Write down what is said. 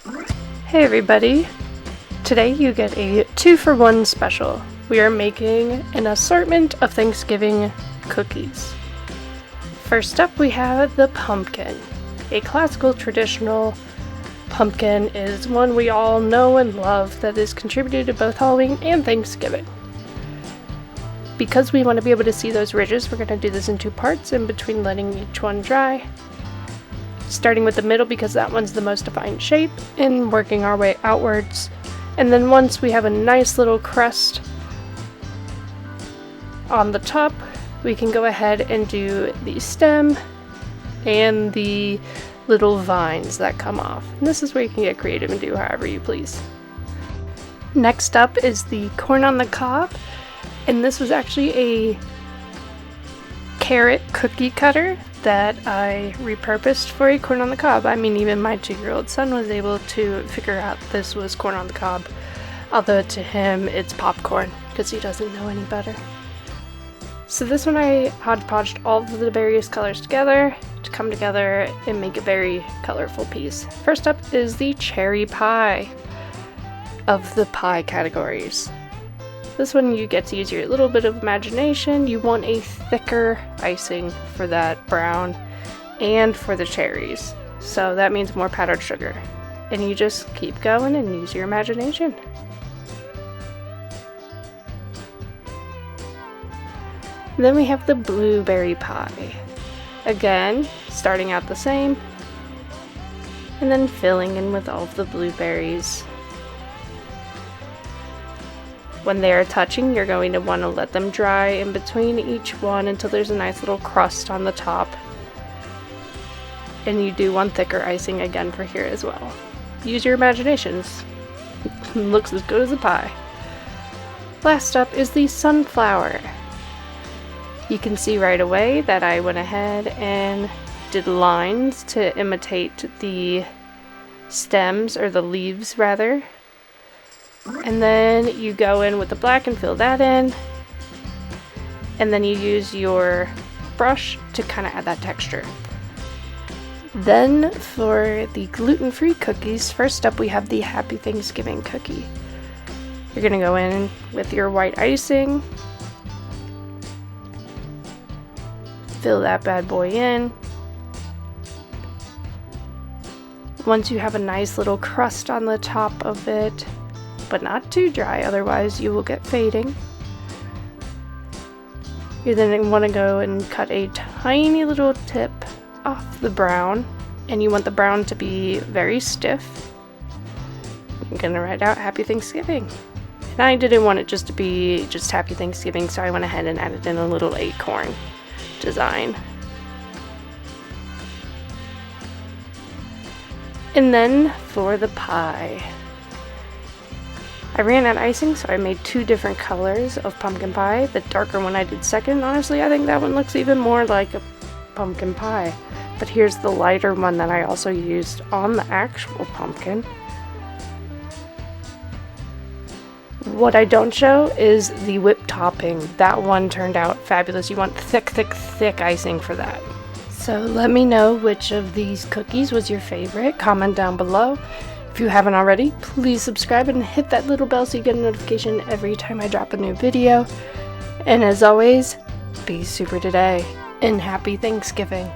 Hey everybody! Today you get a 2-for-1 special. We are making an assortment of Thanksgiving cookies. First up we have the pumpkin. A classical traditional pumpkin is one we all know and love that is contributed to both Halloween and Thanksgiving. Because we want to be able to see those ridges, we're going to do this in 2 parts in between letting each one dry. Starting with the middle because that one's the most defined shape, and working our way outwards. And then once we have a nice little crust on the top, we can go ahead and do the stem and the little vines that come off. And this is where you can get creative and do however you please. Next up is the corn on the cob, and this was actually a carrot cookie cutter that I repurposed for a corn on the cob. I mean, even my 2-year-old son was able to figure out this was corn on the cob, although to him it's popcorn because he doesn't know any better. So this one I hodgepodged all of the various colors together to come together and make a very colorful piece. First up is the cherry pie of the pie categories. This one you get to use your little bit of imagination. You want a thicker icing for that brown and for the cherries. So that means more powdered sugar. And you just keep going and use your imagination. Then we have the blueberry pie. Again, starting out the same, and then filling in with all of the blueberries. When they are touching, you're going to want to let them dry in between each one until there's a nice little crust on the top. And you do want thicker icing again for here as well. Use your imaginations. Looks as good as a pie. Last up is the sunflower. You can see right away that I went ahead and did lines to imitate the stems, or the leaves rather. And then you go in with the black and fill that in. And then you use your brush to kind of add that texture. Then for the gluten-free cookies, first up we have the Happy Thanksgiving cookie. You're going to go in with your white icing. Fill that bad boy in. Once you have a nice little crust on the top of it, but not too dry, otherwise you will get fading. You're then going to want to go and cut a tiny little tip off the brown, and you want the brown to be very stiff. I'm going to write out Happy Thanksgiving. And I didn't want it just to be just Happy Thanksgiving, so I went ahead and added in a little acorn design. And then for the pie, I ran out of icing, so I made 2 different colors of pumpkin pie. The darker one I did second. Honestly, I think that one looks even more like a pumpkin pie. But here's the lighter one that I also used on the actual pumpkin. What I don't show is the whipped topping. That one turned out fabulous. You want thick, thick, thick icing for that. So let me know which of these cookies was your favorite. Comment down below. If you haven't already, please subscribe and hit that little bell so you get a notification every time I drop a new video. And as always, be super today and happy Thanksgiving.